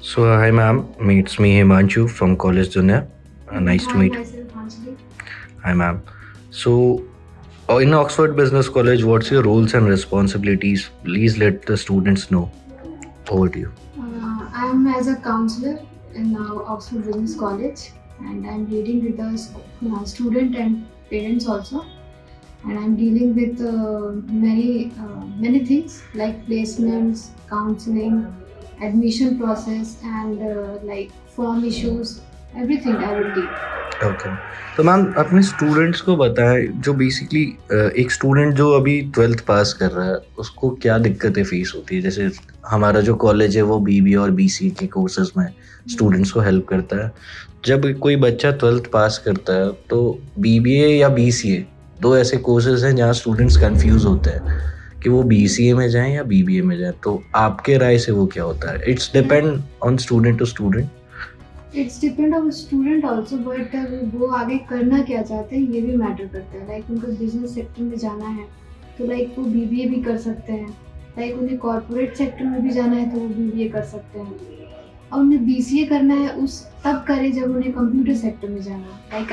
So, hi ma'am, it's me Himanshu from College Dunya. Nice to Hi, meet you. myself Anjali. Hi ma'am. So, in Oxford Business College, what's your roles and responsibilities? Please let the students know. Over to you. I am as a counselor in Oxford Business College, and I'm dealing with the student and parents also. And I'm dealing with many things like placements, counseling, admission process, and like form issues. Everything I will deal. Okay, तो ma'am अपने students को बताएं जो basically एक student जो अभी 12th पास कर रहा है उसको क्या दिक्कतें फेस होती है। जैसे हमारा जो कॉलेज है वो बीबीए और बीसीए के कोर्सेज में स्टूडेंट्स को हेल्प करता है। जब कोई बच्चा 12th पास करता है तो बीबीए या बीसीए दो ऐसे कोर्सेज हैं जहाँ स्टूडेंट्स कंफ्यूज होते हैं कि वो बीसीए में जाएं या बीबीए में जाएं। तो आपके राय से वो क्या होता है? It's depend on student to student. It's depend on student also, but वो आगे करना क्या चाहते हैं ये भी मैटर करता है। लाइक उनको बिजनेस सेक्टर में जाना है तो लाइक वो बीबीए भी कर सकते हैं। लाइक उन्हें कॉर्पोरेट सेक्टर में भी जाना है तो वो बीबीए कर सकते हैं। और उन्हें बीसीए करना है उस तब करे जब उन्हें कंप्यूटर सेक्टर में जाना है। लाइक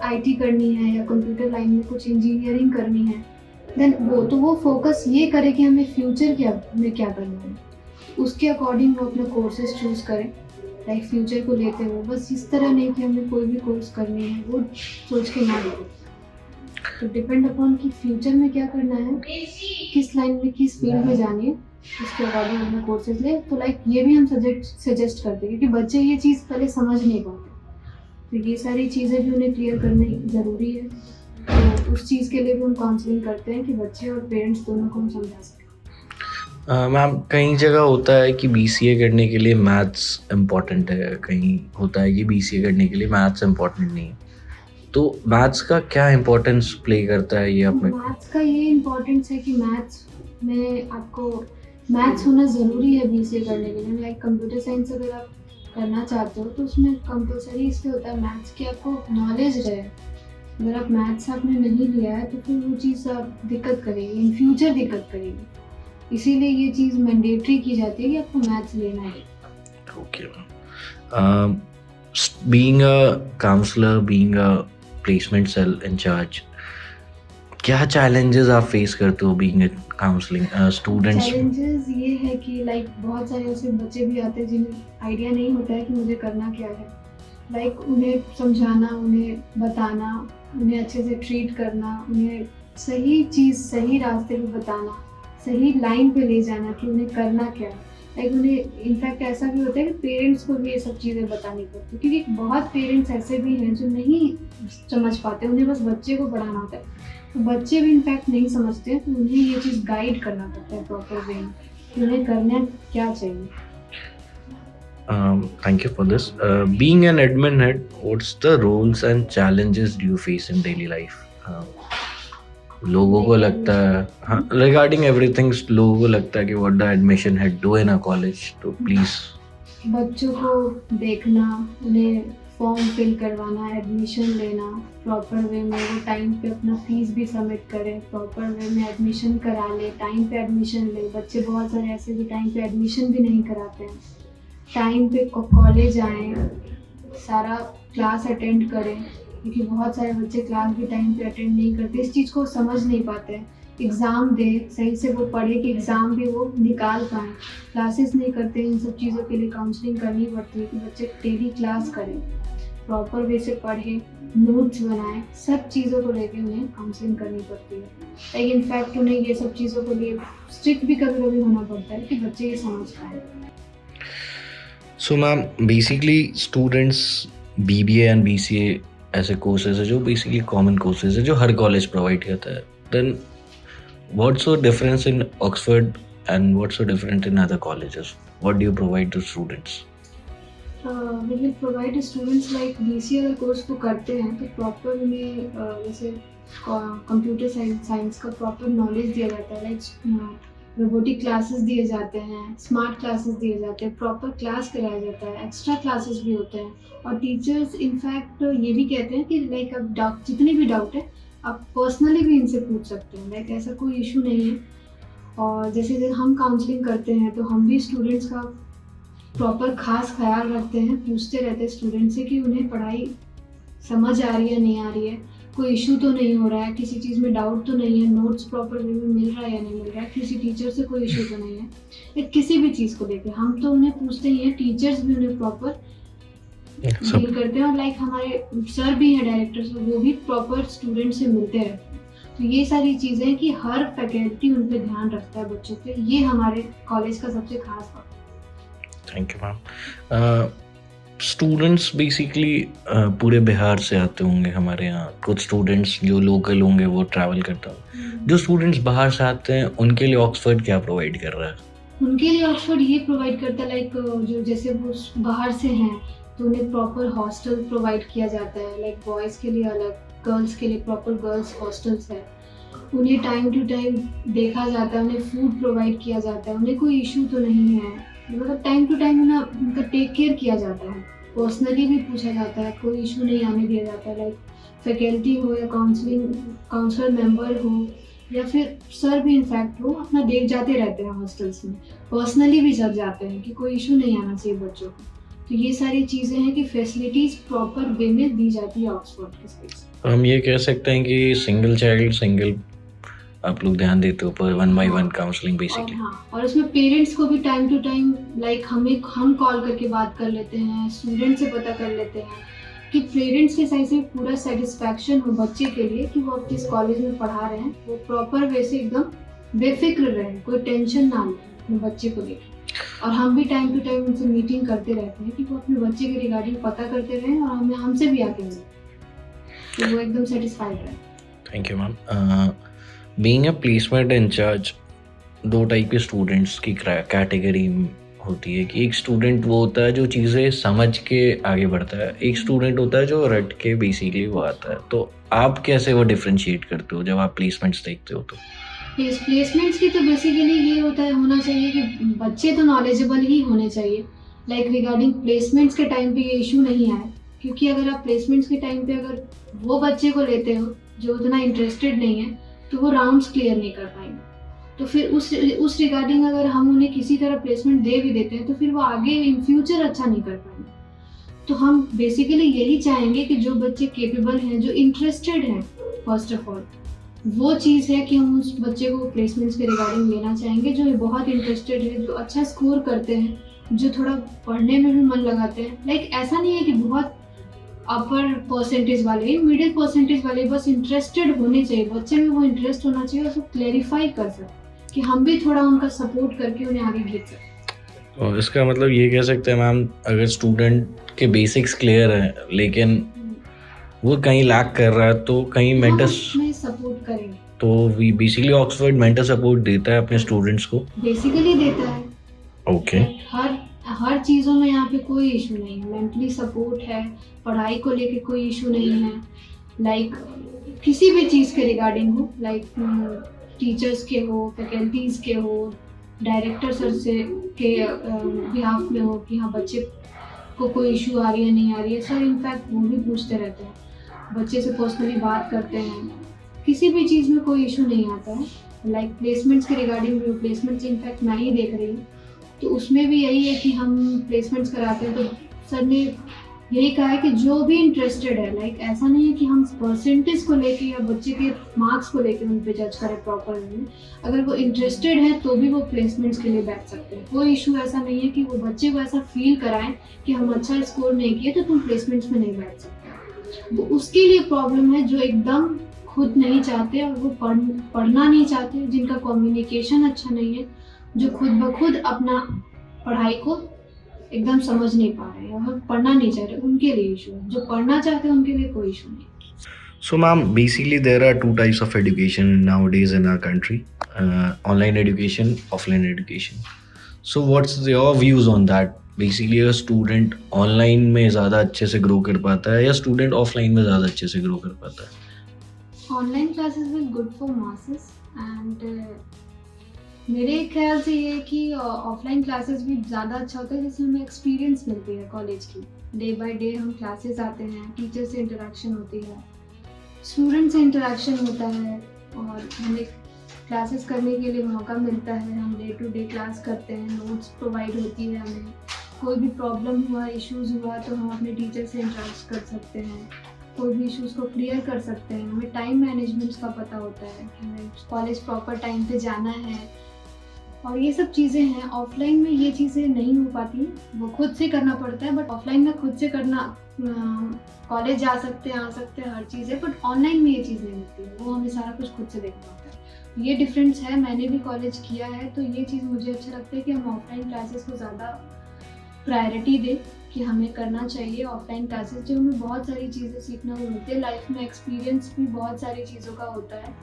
आईटी करनी है या कंप्यूटर लाइन में कुछ इंजीनियरिंग करनी है, देन वो फोकस ये करे कि हमें फ्यूचर क्या करना है, उसके अकॉर्डिंग वो अपना कोर्सेज चूज करें। लाइक फ्यूचर को लेते हुए, बस इस तरह नहीं कि हमें कोई भी कोर्स करनी है वो सोच के ना लें। तो डिपेंड अपॉन कि फ्यूचर में क्या करना है, किस लाइन में किस फील्ड में जानी है, उसके अकॉर्डिंग अपने कोर्सेज ले। तो लाइक ये भी हम सजेस्ट करते हैं क्योंकि बच्चे ये चीज़ पहले समझ नहीं पाते, तो ये सारी चीज़ें भी उन्हें क्लियर करनी ज़रूरी है। तो उस चीज़ के लिए भी हम काउंसलिंग करते हैं कि बच्चे और पेरेंट्स दोनों को हम समझा सकें। मैम कई जगह होता है कि बीसीए करने के लिए मैथ्स इम्पॉर्टेंट है, कहीं होता है कि बीसीए करने के लिए मैथ्स इम्पॉर्टेंट नहीं है। तो मैथ्स का क्या इम्पोर्टेंस प्ले करता है ये अपने? मैथ्स का ये इम्पोर्टेंस है कि मैथ्स में आपको मैथ्स होना ज़रूरी है बीसीए करने के लिए। लाइक कंप्यूटर साइंस अगर आप करना चाहते हो तो उसमें कंपलसरी इसलिए होता है मैथ्स की आपको नॉलेज रहे। अगर आप मैथ्स आपने नहीं लिया है तो फिर वो चीज़ आप दिक्कत करेगी, इन फ्यूचर दिक्कत करेगी। इसीलिए ये चीज़ मैंडेटरी की जाती है कि आपको मैथ्स लेना है। Okay ma'am, being a counsellor, being a placement cell incharge, क्या चैलेंजेस आप फेस करते हो being a counselling students? Challenges ये है कि लाइक बहुत सारे ऐसे बच्चे भी आते हैं जिन्हें आइडिया नहीं होता है कि मुझे करना क्या है। लाइक उन्हें समझाना, उन्हें बताना, उन्हें अच्छे से ट्रीट करना, उन्हें सही चीज़ सही रास्ते पे बताना, सही लाइन पे ले जाना कि उन्हें करना क्या है। लाइक उन्हें इनफैक्ट ऐसा भी होता है कि पेरेंट्स को भी ये सब चीज़ें बतानी पड़ती है क्योंकि बहुत पेरेंट्स ऐसे भी हैं जो नहीं समझ पाते, उन्हें बस बच्चे को पढ़ाना होता है। तो बच्चे भी इनफैक्ट नहीं समझते हैं, तो उन्हें ये चीज़ गाइड करना पड़ता है प्रॉपर वे में कि उन्हें करना क्या चाहिए। Thank you for this. Being an admin head, what's the roles and challenges do you face in daily life? लोगों को लगता है, हाँ, रिगार्डिंग एवरीथिंग लोगों को लगता है कि what the admission head do in a college. तो प्लीज बच्चों को देखना, उन्हें फॉर्म फिल करवाना, एडमिशन लेना, प्रॉपर वे में वो टाइम पे अपना फीस भी सबमिट करें, प्रॉपर वे में एडमिशन करा ले, टाइम पे एडमिशन ले। बच्चे बहुत सारे ऐसे भी टाइम पे एडमिशन भी नहीं कराते हैं। टाइम पे कॉलेज आएँ, सारा क्लास अटेंड करें क्योंकि बहुत सारे बच्चे क्लास भी टाइम पे अटेंड नहीं करते, इस चीज़ को समझ नहीं पाते हैं। एग्ज़ाम दे, सही से वो पढ़े कि एग्ज़ाम भी वो निकाल पाएँ। क्लासेस नहीं करते, इन सब चीज़ों के लिए काउंसलिंग करनी पड़ती है कि बच्चे डेली क्लास करें, प्रॉपर वे से पढ़ें, नोट्स बनाएं, सब चीज़ों को लेके उन्हें काउंसलिंग करनी पड़ती है। लाइक इनफैक्ट उन्हें ये सब चीज़ों के लिए स्ट्रिक्ट भी कभी कभी होना पड़ता है कि बच्चे ये समझ पाएँ। So ma'am basically students BBA and BCA ऐसे कोर्सेज है जो बेसिकली कॉमन कोर्सेज है जो हर कॉलेज प्रोवाइड करता है। Then what's so difference in Oxford and what's so different in other colleges? What do you provide to students? We will provide students like BCA अगर course को करते हैं तो proper उन्हें जैसे कंप्यूटर साइंस का प्रॉपर नॉलेज दिया जाता है। लाइक रोबोटिक क्लासेस दिए जाते हैं, स्मार्ट क्लासेस दिए जाते हैं, प्रॉपर क्लास कराया जाता है, एक्स्ट्रा क्लासेस भी होते हैं। और टीचर्स इनफैक्ट ये भी कहते हैं कि लाइक अब डाउट जितने भी डाउट है आप पर्सनली भी इनसे पूछ सकते हैं। लाइक ऐसा कोई इशू नहीं है। और जैसे हम काउंसलिंग करते हैं तो हम भी स्टूडेंट्स का प्रॉपर खास ख्याल रखते हैं, पूछते रहते हैं स्टूडेंट से कि उन्हें पढ़ाई समझ आ रही है नहीं आ रही है, कोई इशू तो नहीं हो रहा है, किसी चीज़ में डाउट तो नहीं है, नोट्स प्रॉपर वे में मिल रहा है या नहीं मिल रहा है, किसी टीचर से कोई इशू तो नहीं है, या किसी भी चीज़ को लेकर हम तो उन्हें पूछते ही हैं। टीचर्स भी उन्हें प्रॉपर डील करते हैं और लाइक हमारे सर भी हैं डायरेक्टर्स, वो भी प्रॉपर स्टूडेंट से मिलते रहते हैं। तो ये सारी चीज़ें कि हर फैकल्टी उन पर ध्यान रखता है बच्चों पे, ये हमारे कॉलेज का सबसे खास बात है। Thank you ma'am. Students basically पूरे बिहार से आते होंगे हमारे यहाँ, कुछ स्टूडेंट्स जो लोकल होंगे वो ट्रैवल करते होंगे, जो स्टूडेंट्स बाहर से आते हैं उनके लिए ऑक्सफोर्ड क्या प्रोवाइड कर रहा है? उनके लिए ऑक्सफोर्ड ये प्रोवाइड करता है लाइक जो जैसे वो बाहर से हैं तो उन्हें प्रॉपर हॉस्टल प्रोवाइड किया जाता है, लाइक बॉयज़ के लिए अलग, गर्ल्स के लिए प्रॉपर गर्ल्स हॉस्टल्स है। उन्हें टाइम टू टाइम देखा जाता है, उन्हें फूड प्रोवाइड किया जाता है, उन्हें कोई इशू तो नहीं है, मतलब टाइम टू टाइम उन्हें उनका टेक केयर किया जाता है, पर्सनली भी पूछा जाता है, कोई इशू नहीं आने दिया जाता है। लाइक फैकल्टी हो या काउंसलर मेंबर हो या फिर सर भी इनफैक्ट हो, अपना देख जाते रहते हैं हॉस्टल्स में, पर्सनली भी सब जाते हैं कि कोई इशू नहीं आना चाहिए बच्चों को। तो ये सारी चीज़ें हैं कि फैसिलिटीज़ प्रॉपर वे में दी जाती है ऑक्सफोर्ड के स्पेस। हम ये कह सकते हैं कि सिंगल चाइल्ड सिंगल आप लोग ध्यान देते हो पर 1 by 1 काउंसलिंग बेसिकली। और उसमें पेरेंट्स को भी टाइम टू टाइम लाइक हम कॉल करके बात कर लेते हैं, स्टूडेंट से पता कर लेते हैं कि पेरेंट्स के साइड से पूरा सेटिस्फैक्शन हो बच्चे के लिए कि वो आप जिस कॉलेज में पढ़ा रहे हैं वो प्रॉपर वे से एकदम बेफिक्र रहे, कोई टेंशन ना ले अपने बच्चे को लेकर। और हम भी टाइम टू टाइम उनसे मीटिंग करते रहते हैं कि वो अपने बच्चे के रिगार्डिंग पता करते रहें और हमसे भी आके मिलें, तो वो एकदम सेटिस्फाइड रहे। Thank you ma'am. Being a placement incharge, 2 type के स्टूडेंट्स की कैटेगरी होती है कि एक स्टूडेंट वो होता है जो चीज़ें समझ के आगे बढ़ता है, एक स्टूडेंट होता है जो रट के बेसिकली वो आता है। तो आप कैसे वो डिफरेंशिएट करते हो जब आप प्लेसमेंट्स देखते हो? तो प्लेसमेंट्स की तो बेसिकली ये होता है, होना चाहिए कि बच्चे तो नॉलेजेबल ही होने चाहिए, लाइक रिगार्डिंग प्लेसमेंट्स के टाइम पे ये इशू नहीं आए, क्योंकि अगर आप प्लेसमेंट्स के टाइम पे अगर वो बच्चे को लेते हो जो उतना इंटरेस्टेड नहीं है तो वो राउंड्स क्लियर नहीं कर पाएंगे। तो फिर उस रिगार्डिंग अगर हम उन्हें किसी तरह प्लेसमेंट दे भी देते हैं तो फिर वो आगे इन फ्यूचर अच्छा नहीं कर पाएंगे। तो हम बेसिकली यही चाहेंगे कि जो बच्चे केपेबल हैं, जो इंटरेस्टेड हैं, फर्स्ट ऑफ ऑल वो चीज़ है कि हम उस बच्चे को प्लेसमेंट्स के रिगार्डिंग लेना चाहेंगे, जो बहुत इंटरेस्टेड है, जो अच्छा स्कोर करते हैं, जो थोड़ा पढ़ने में भी मन लगाते हैं। लाइक ऐसा नहीं है कि बहुत अपर परसेंटेज वाले, मिडिल परसेंटेज वाले, बस इंटरेस्टेड होने चाहिए, बच्चे में वो इंटरेस्ट होना चाहिए और उसको क्लैरिफाई कर सकें कि हम भी थोड़ा उनका सपोर्ट करके उन्हें आगे भेज सकते। और इसका मतलब ये कह सकते हैं मैम, अगर स्टूडेंट के बेसिक्स क्लियर हैं लेकिन वो कहीं लैक कर रहा है तो कहीं मेंटर सपोर्ट करेंगे, तो we basically Oxford mentor support देता है अपने स्टूडेंट्स को, बेसिकली देता है। ओके। हर चीज़ों में यहाँ पे कोई इशू नहीं है, मेंटली सपोर्ट है, पढ़ाई को लेके कोई इशू नहीं है, लाइक किसी भी चीज़ के रिगार्डिंग हो, लाइक टीचर्स के हो, फैकल्टीज़ के हो, डायरेक्टर सर से के बिहाफ में हो कि हाँ बच्चे को कोई इशू आ रही है नहीं आ रही है, सर इनफैक्ट वो भी पूछते रहते हैं, बच्चे से पर्सनली बात करते हैं, किसी भी चीज़ में कोई इशू नहीं आता है। लाइक प्लेसमेंट्स के रिगार्डिंग भी, प्लेसमेंट्स इनफैक्ट मैं ही देख रही हूँ तो उसमें भी यही है कि हम प्लेसमेंट्स कराते हैं तो सर ने यही कहा है कि जो भी इंटरेस्टेड है, लाइक ऐसा नहीं है कि हम परसेंटेज को लेके या बच्चे के मार्क्स को लेके उन पे जज करें प्रॉपर वे में, अगर वो इंटरेस्टेड है तो भी वो प्लेसमेंट्स के लिए बैठ सकते हैं। कोई इशू ऐसा नहीं है कि वो बच्चे को ऐसा फील कराएं कि हम अच्छा स्कोर नहीं किए तो तुम प्लेसमेंट्स में नहीं बैठ सकते। वो उसके लिए प्रॉब्लम है जो एकदम खुद नहीं चाहते और वो पढ़ना नहीं चाहते, जिनका कम्युनिकेशन अच्छा नहीं है, जो खुद ब खुद अपना पढ़ाई को एकदम समझ नहीं पा रहे हैं और पढ़ना नहीं चाह रहे, उनके लिए इशू है। जो पढ़ना चाहते हैं उनके लिए कोई इशू नहीं। So ma'am, basically there are 2 types of education nowadays in our country, online education, offline education. So what's your views on that? Basically a student online में ज़्यादा अच्छे से grow कर पाता है या student offline में ज़्यादा अच्छे से grow कर पाता है? Online classes will good for masses and मेरे ख्याल से ये है कि ऑफलाइन क्लासेस भी ज़्यादा अच्छा होता है, जिससे हमें एक्सपीरियंस मिलती है कॉलेज की। डे बाय डे हम क्लासेस आते हैं, टीचर से इंटरेक्शन होती है, स्टूडेंट से इंटरेक्शन होता है और हमें क्लासेस करने के लिए मौका मिलता है, हम डे टू डे क्लास करते हैं, नोट्स प्रोवाइड होती है हमें, कोई भी प्रॉब्लम हुआ, इश्यूज हुआ तो हम अपने टीचर से इंटरेक्ट कर सकते हैं, कोई भी इश्यूज को क्लियर कर सकते हैं। हमें टाइम मैनेजमेंट का पता होता है कि हमें कॉलेज प्रॉपर टाइम पे जाना है, और ये सब चीज़ें हैं। ऑफलाइन में ये चीज़ें नहीं हो पाती, वो खुद से करना पड़ता है। बट ऑफलाइन में खुद से करना, कॉलेज जा सकते हैं, आ सकते हैं, हर चीज़ है। बट ऑनलाइन में ये चीज़ नहीं होती है, वो हमें सारा कुछ खुद से देखना होता है। ये डिफरेंस है, मैंने भी कॉलेज किया है, तो ये चीज़ मुझे अच्छा लगता है कि हम ऑफलाइन क्लासेस को ज़्यादा प्रायोरिटी दें, कि हमें करना चाहिए ऑफलाइन क्लासेस, जो हमें बहुत सारी चीज़ें सीखने को मिलती है। लाइफ में एक्सपीरियंस भी बहुत सारी चीज़ों का होता है।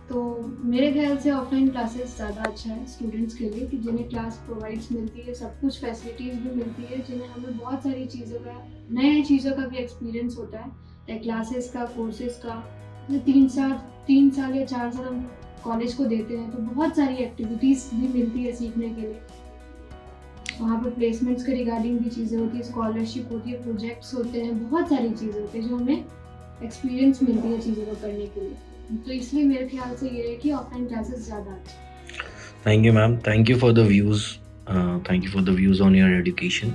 तो मेरे ख्याल से ऑफलाइन क्लासेस ज़्यादा अच्छा है स्टूडेंट्स के लिए, कि जिन्हें क्लास प्रोवाइड्स मिलती है, सब कुछ फैसिलिटीज़ भी मिलती है, जिन्हें हमें बहुत सारी चीज़ों का, नए चीज़ों का भी एक्सपीरियंस होता है, लाइक क्लासेस का, कोर्सेज का। 3 साल या 4 साल हम कॉलेज को देते हैं, तो बहुत सारी एक्टिविटीज़ भी मिलती है सीखने के लिए। वहाँ पर प्लेसमेंट्स के रिगार्डिंग भी चीज़ें होती है, स्कॉलरशिप होती है, प्रोजेक्ट्स होते हैं, बहुत सारी चीज़ें होती है जो हमें एक्सपीरियंस मिलती है चीज़ों को करने के लिए। तो इसलिए मेरे ख्याल से ये है कि ऑफलाइन क्लासेस ज़्यादा अच्छी। Thank you, ma'am. Thank you for the views. Thank you for the views on your education.